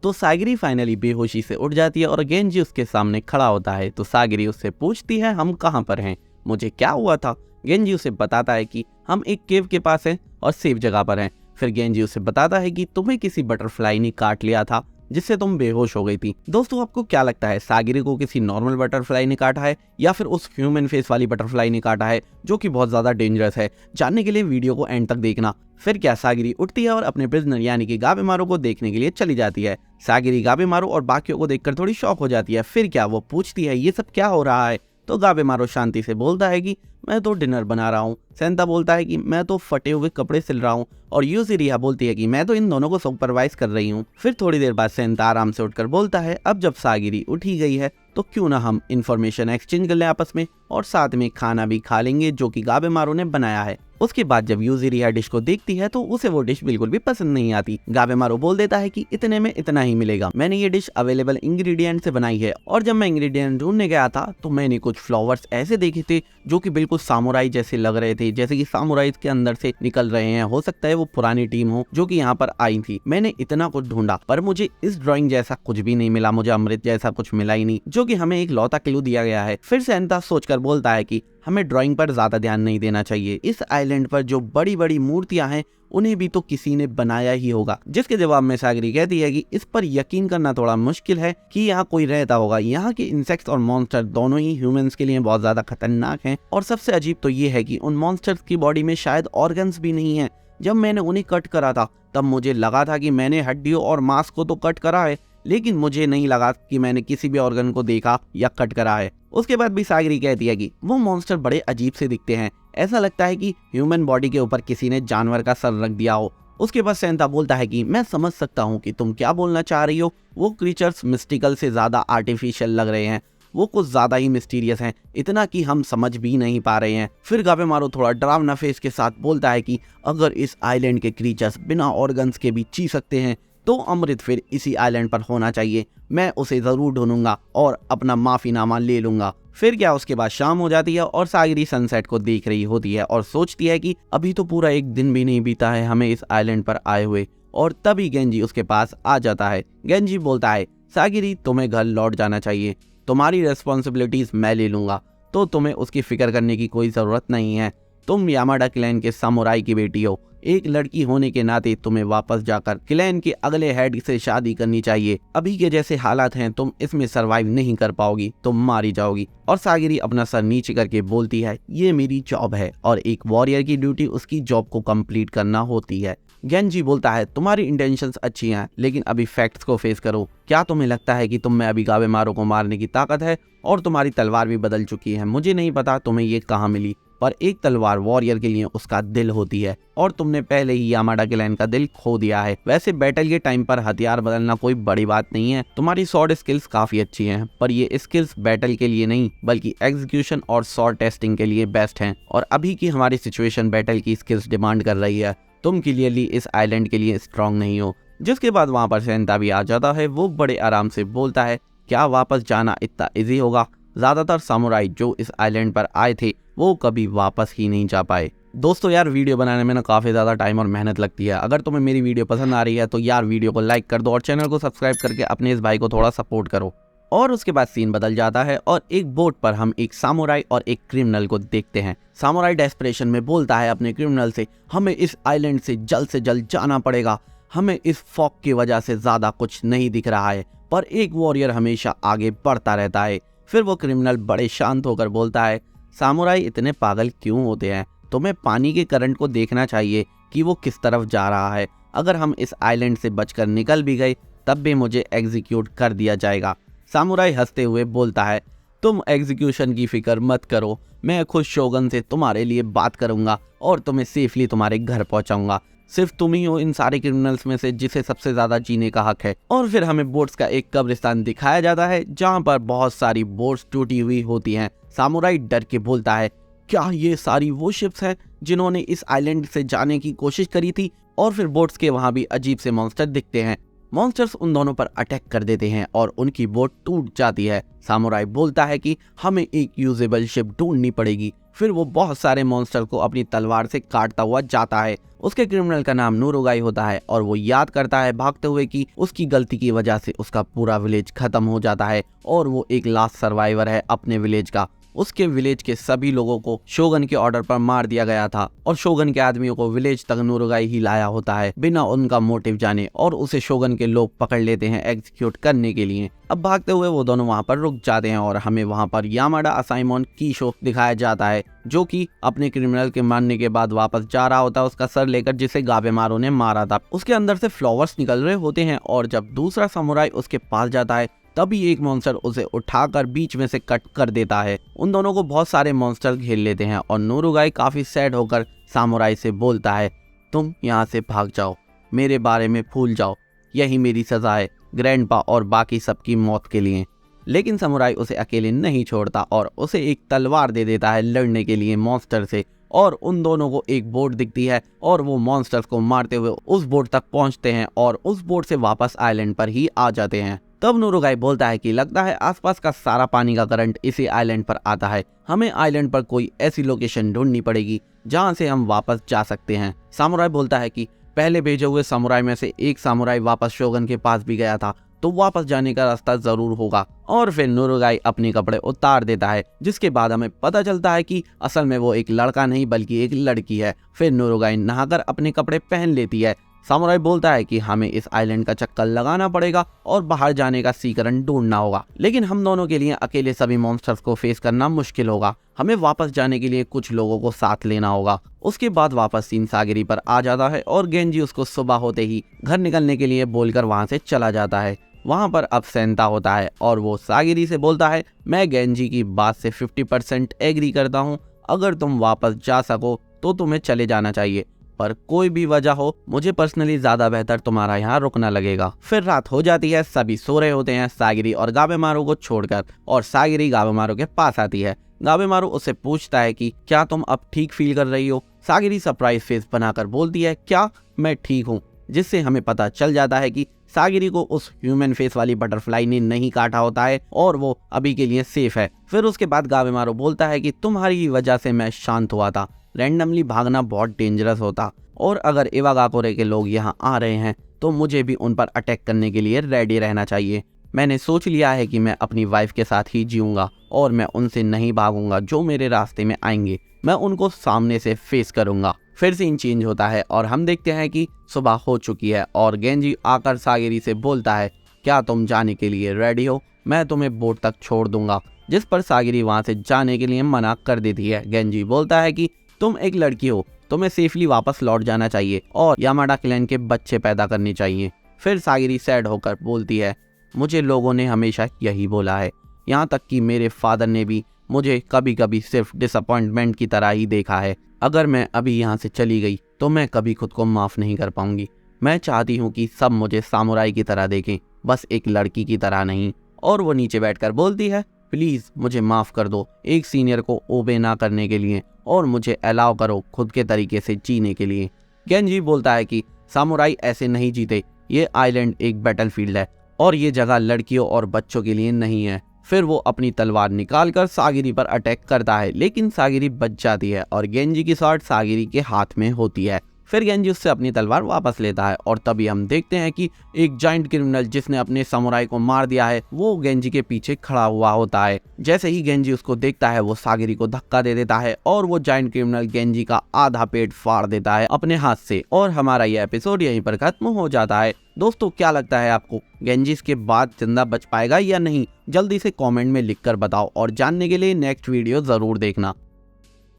तो सागिरी फाइनली बेहोशी से उठ जाती है और गेंजी उसके सामने खड़ा होता है। तो सागिरी उससे पूछती है हम कहाँ पर हैं, मुझे क्या हुआ था। गेंजी उसे बताता है कि हम एक केव के पास हैं और सेफ जगह पर हैं। फिर गेंजी उसे बताता है कि तुम्हें किसी बटरफ्लाई ने काट लिया था जिससे तुम बेहोश हो गई थी। दोस्तों आपको क्या लगता है, सागिरी को किसी नॉर्मल बटरफ्लाई ने काटा है या फिर उस ह्यूमन फेस वाली बटरफ्लाई ने काटा है जो कि बहुत ज्यादा डेंजरस है? जानने के लिए वीडियो को एंड तक देखना। फिर क्या सागिरी उठती है और अपने प्रिजनर यानी कि गाबेमारू को देखने के लिए चली जाती है। सागिरी गाबेमारू और बाकियों को देखकर थोड़ी शॉक हो जाती है। फिर क्या वो पूछती है ये सब क्या हो रहा है? तो गाबेमारू शांति से बोलता है कि मैं तो डिनर बना रहा हूँ। सेंता बोलता है कि मैं तो फटे हुए कपड़े सिल रहा हूँ और यूजिरिया बोलती है कि मैं तो इन दोनों को सुपरवाइज कर रही हूँ। फिर थोड़ी देर बाद सेंता आराम से उठकर बोलता है अब जब सागिरी उठी गई है तो क्यों ना हम इंफॉर्मेशन एक्सचेंज कर लें आपस में और साथ में खाना भी खा लेंगे जो कि गाबेमारू ने बनाया है। उसके बाद जब यूजिरिया डिश को देखती है तो उसे वो डिश बिल्कुल भी पसंद नहीं आती। गाबेमारू बोल देता है कि इतने में इतना ही मिलेगा, मैंने ये डिश अवेलेबल इंग्रेडिएंट से बनाई है और जब मैं इंग्रेडिएंट ढूंढने गया था तो मैंने कुछ फ्लावर्स ऐसे देखे थे जो कि बिल्कुल सामुराई जैसे लग रहे थे, जैसे कि सामुराई के अंदर से निकल रहे हैं। हो सकता है वो पुरानी टीम हो जो कि यहाँ पर आई थी। मैंने इतना कुछ ढूंढा पर मुझे इस ड्राइंग जैसा कुछ भी नहीं मिला, मुझे अमृत जैसा कुछ मिला ही नहीं, जो कि हमें एक लौता क्लू दिया गया है। फिर सेंता सोचकर बोलता है कि हमें ड्राइंग पर ज्यादा ध्यान नहीं देना चाहिए, इस आइलैंड पर जो बड़ी बड़ी मूर्तियां हैं उन्हें भी तो किसी ने बनाया ही होगा। जिसके जवाब में सागरी कहती है कि इस पर यकीन करना थोड़ा मुश्किल है कि यहाँ कोई रहता होगा। यहाँ के इंसेक्ट्स और मॉन्स्टर दोनों ही ह्यूमंस के लिए बहुत ज्यादा खतरनाक हैं और सबसे अजीब तो ये है कि उन मॉन्स्टर्स की बॉडी में शायद ऑर्गन्स भी नहीं है। जब मैंने उन्हें कट करा था तब मुझे लगा था कि मैंने हड्डियों और मांस को तो कट करा है, लेकिन मुझे नहीं लगा कि मैंने किसी भी ऑर्गन को देखा या कट करा है। उसके बाद भी सागरी कहती है कि वो मॉन्स्टर बड़े अजीब से दिखते हैं, ऐसा लगता है कि ह्यूमन बॉडी के ऊपर किसी ने जानवर का सर रख दिया हो। उसके बाद सेंता बोलता है कि मैं समझ सकता हूँ कि तुम क्या बोलना चाह रही हो, वो क्रीचर्स मिस्टिकल से ज्यादा आर्टिफिशियल लग रहे हैं, वो कुछ ज्यादा ही मिस्टीरियस हैं, इतना कि हम समझ भी नहीं पा रहे हैं। फिर गाबेमारू थोड़ा डरावना फेस के साथ बोलता है कि अगर इस आइलैंड के क्रीचर्स बिना ऑर्गन्स के भी जी सकते हैं तो अमृत फिर इसी आइलैंड पर होना चाहिए। मैं उसे जरूर ढूंढूंगा और अपना माफीनामा ले लूंगा। फिर क्या उसके बाद शाम हो जाती है और सागरी सनसेट को देख रही होती है और सोचती है कि अभी तो पूरा एक दिन भी नहीं बीता है हमें इस आइलैंड पर आए हुए। और तभी गेंजी उसके पास आ जाता है। गेंजी बोलता है सागरी तुम्हें घर लौट जाना चाहिए, तुम्हारी रेस्पॉन्सिबिलिटीज मैं ले लूंगा, तो तुम्हें उसकी फिक्र करने की कोई जरूरत नहीं है। तुम यामाडा क्लैन के सामुराई की बेटी हो, एक लड़की होने के नाते तुम्हें वापस जाकर क्लैन के अगले हेड से शादी करनी चाहिए। अभी के जैसे हालात हैं तुम इसमें सरवाइव नहीं कर पाओगी, तुम मारी जाओगी। और सागिरी अपना सर नीचे करके बोलती है ये मेरी जॉब है और एक वॉरियर की ड्यूटी उसकी जॉब को कंप्लीट करना होती है। गेंजी बोलता है तुम्हारी इंटेंशंस अच्छी हैं लेकिन अभी फैक्ट्स को फेस करो। क्या तुम्हें लगता है कि तुम में अभी गाबेमारू को मारने की ताकत है? और तुम्हारी तलवार भी बदल चुकी है, मुझे नहीं पता तुम्हें ये कहाँ मिली, पर एक तलवार वॉरियर के लिए उसका दिल होती है और तुमने पहले ही यामाडा क्लैन का दिल खो दिया है। वैसे बैटल के टाइम पर हथियार बदलना कोई बड़ी बात नहीं है, तुम्हारी स्वॉर्ड स्किल्स काफी अच्छी हैं, पर ये स्किल्स बैटल के लिए नहीं बल्कि एग्जीक्यूशन और स्वॉर्ड टेस्टिंग के लिए बेस्ट हैं। और अभी की हमारी सिचुएशन बैटल की स्किल्स डिमांड कर रही है, तुम क्लियरली इस आइलैंड के लिए स्ट्रांग नहीं हो। जिसके बाद वहां पर सेंता भी आ जाता है। वो बड़े आराम से बोलता है क्या वापस जाना इतना इजी होगा? ज्यादातर सामुराई जो इस आइलैंड पर आए थे वो कभी वापस ही नहीं जा पाए। दोस्तों यार वीडियो बनाने में ना काफी ज्यादा टाइम और मेहनत लगती है। अगर तुम्हें मेरी वीडियो पसंद आ रही है तो यार वीडियो को लाइक कर दो और चैनल को सब्सक्राइब करके अपने इस भाई को थोड़ा सपोर्ट करो। और उसके बाद सीन बदल जाता है और एक बोट पर हम एक सामुराई और एक क्रिमिनल को देखते हैं। सामुराई डेस्परेशन में बोलता है अपने क्रिमिनल से हमें इस आइलैंड से जल्द जाना पड़ेगा, हमें इस फॉग की वजह से ज्यादा कुछ नहीं दिख रहा है, पर एक वॉरियर हमेशा आगे बढ़ता रहता है। फिर वो क्रिमिनल बड़े शांत होकर बोलता है सामुराई इतने पागल क्यों होते हैं, तुम्हें पानी के करंट को देखना चाहिए कि वो किस तरफ जा रहा है। अगर हम इस आइलैंड से बचकर निकल भी गए तब भी मुझे एग्जीक्यूट कर दिया जाएगा। सामुराई हंसते हुए बोलता है तुम एग्जीक्यूशन की फिक्र मत करो, मैं खुद शोगन से तुम्हारे लिए बात करूंगा और तुम्हें सेफली तुम्हारे घर पहुंचाऊंगा। सिर्फ तुम ही हो इन सारे क्रिमिनल्स में से जिसे सबसे ज्यादा जीने का हक है। और फिर हमें बोट्स का एक कब्रिस्तान दिखाया जाता है जहां पर बहुत सारी बोट्स टूटी हुई होती हैं। सामुराई डर के बोलता है क्या ये सारी वो शिप्स हैं जिन्होंने इस आइलैंड से जाने की कोशिश करी थी? और फिर बोट्स के वहां भी अजीब से मॉन्स्टर दिखते हैं। मॉन्स्टर्स उन दोनों पर अटैक कर देते हैं और उनकी बोट टूट जाती है। सामुराई बोलता है कि हमें एक यूजेबल शिप ढूंढनी पड़ेगी। फिर वो बहुत सारे मॉन्स्टर को अपनी तलवार से काटता हुआ जाता है। उसके क्रिमिनल का नाम नूरुगाई होता है और वो याद करता है भागते हुए कि उसकी गलती की वजह से उसका पूरा विलेज खत्म हो जाता है और वो एक लास्ट सर्वाइवर है अपने विलेज का। उसके विलेज के सभी लोगों को शोगन के ऑर्डर पर मार दिया गया था और शोगन के आदमियों को विलेज तक नूरुगाई ही लाया होता है बिना उनका मोटिव जाने, और उसे शोगन के लोग पकड़ लेते हैं एग्जीक्यूट करने के लिए। अब भागते हुए वो दोनों वहां पर रुक जाते हैं और हमें वहां पर यामाडा असाइमोन कीशो दिखाया जाता है, जो कि अपने क्रिमिनल के मारने के बाद वापस जा रहा होता है उसका सर लेकर जिसे गाबेमारू ने मारा था। उसके अंदर से फ्लावर्स निकल रहे होते हैं और जब दूसरा समुराई उसके पास जाता है तभी एक मॉन्स्टर उसे उठाकर बीच में से कट कर देता है। उन दोनों को बहुत सारे मॉन्स्टर घेर लेते हैं और नूरुगाई काफी सैड होकर सामुराई से बोलता है, तुम यहाँ से भाग जाओ, मेरे बारे में भूल जाओ, यही मेरी सजा है ग्रैंडपा और बाकी सबकी मौत के लिए। लेकिन समुराई उसे अकेले नहीं छोड़ता और उसे एक तलवार दे देता है लड़ने के लिए मॉन्स्टर से, और उन दोनों को एक बोट दिखती है और वो मॉन्स्टर्स को मारते हुए उस बोट तक पहुंचते हैं और उस बोट से वापस आइलैंड पर ही आ जाते हैं। तब नूरुगाई बोलता है कि लगता है आसपास का सारा पानी का करंट इसी आइलैंड पर आता है, हमें आइलैंड पर कोई ऐसी लोकेशन ढूंढनी पड़ेगी जहां से हम वापस जा सकते हैं। सामुराई बोलता है कि पहले भेजे हुए सामुराई में से एक सामुराई वापस शोगन के पास भी गया था, तो वापस जाने का रास्ता जरूर होगा। और फिर नूरुगाई अपने कपड़े उतार देता है, जिसके बाद हमें पता चलता है कि असल में वो एक लड़का नहीं बल्कि एक लड़की है। फिर नूरुगाई नहाकर अपने कपड़े पहन लेती है। सामुराई बोलता है कि हमें इस आइलैंड का चक्कर लगाना पड़ेगा और बाहर जाने का सीकरण ढूंढना होगा, लेकिन हम दोनों के लिए अकेले सभी मॉन्स्टर्स को फेस करना मुश्किल होगा, हमें वापस जाने के लिए कुछ लोगों को साथ लेना होगा। उसके बाद वापस सीन सागिरी पर आ जाता है और गेंजी उसको सुबह होते ही घर निकलने के लिए बोलकर वहां से चला जाता है। वहां पर अब सेंता होता है और वो सागिरी से बोलता है, मैं गेंजी की बात से 50% एग्री करता हूँ, अगर तुम वापस जा सको तो तुम्हें चले जाना चाहिए, पर कोई भी वजह हो मुझे पर्सनली ज्यादा बेहतर तुम्हारा यहाँ रुकना लगेगा। फिर रात हो जाती है, सभी सो रहे होते हैं सागिरी और गाबेमारू को छोड़कर, और सागिरी गाबेमारू के पास आती है। गाबेमारू उससे पूछता है कि क्या तुम अब ठीक फील कर रही हो। सागिरी सरप्राइज फेस बनाकर बोलती है, क्या मैं ठीक हूँ, जिससे हमें पता चल जाता है कि सागिरी को उस ह्यूमन फेस वाली बटरफ्लाई ने नहीं काटा होता है और वो अभी के लिए सेफ है। फिर उसके बाद गाबेमारू बोलता है कि तुम्हारी वजह से मैं शांत हुआ था, रैंडमली भागना बहुत डेंजरस होता, और अगर इवागाकोरे के लोग यहाँ आ रहे हैं तो मुझे भी उन पर अटैक करने के लिए रेडी रहना चाहिए। मैंने सोच लिया है कि मैं अपनी वाइफ के साथ ही जीऊंगा और मैं उनसे नहीं भागूंगा, जो मेरे रास्ते में आएंगे मैं उनको सामने से फेस करूंगा। फिर सीन चेंज होता है और हम देखते हैं कि सुबह हो चुकी है और गेंजी आकर सागिरी से बोलता है, क्या तुम जाने के लिए रेडी हो, मैं तुम्हें बोट तक छोड़ दूंगा, जिस पर सागिरी वहां से जाने के लिए मना कर देती है। गेंजी बोलता है कि तुम एक लड़की हो, तुम्हें सेफली वापस लौट जाना चाहिए और यामाडा क्लैन के बच्चे पैदा करने चाहिए। फिर सागिरी सैड होकर बोलती है, मुझे लोगों ने हमेशा यही बोला है, यहाँ तक कि मेरे फादर ने भी मुझे कभी कभी सिर्फ डिसअपॉइंटमेंट की तरह ही देखा है। अगर मैं अभी यहाँ से चली गई तो मैं कभी खुद को माफ नहीं कर पाऊंगी। मैं चाहती हूँ कि सब मुझे सामुराई की तरह देखें, बस एक लड़की की तरह नहीं। और वो नीचे बैठकर बोलती है, प्लीज मुझे माफ कर दो एक सीनियर को ओबे ना करने के लिए, और मुझे अलाउ करो खुद के तरीके से जीने के लिए। गेंजी बोलता है कि सामुराई ऐसे नहीं जीते, ये आइलैंड एक बैटलफील्ड है और ये जगह लड़कियों और बच्चों के लिए नहीं है। फिर वो अपनी तलवार निकालकर सागिरी पर अटैक करता है, लेकिन सागिरी बच जाती है और गेंजी की शॉट सागिरी के हाथ में होती है। फिर गेंजी उससे अपनी तलवार वापस लेता है और तभी हम देखते हैं कि एक जाइंट क्रिमिनल जिसने अपने समुराई को मार दिया है वो गेंजी के पीछे खड़ा हुआ होता है। जैसे ही गेंजी उसको देखता है वो सागिरी को धक्का दे देता है और वो जाइंट क्रिमिनल गेंजी का आधा पेट फाड़ देता है अपने हाथ से, और हमारा ये एपिसोड यहीं पर खत्म हो जाता है। दोस्तों क्या लगता है आपको, गेंजी इसके बाद जिंदा बच पाएगा या नहीं? जल्दी से कमेंट में लिखकर बताओ और जानने के लिए नेक्स्ट वीडियो जरूर देखना।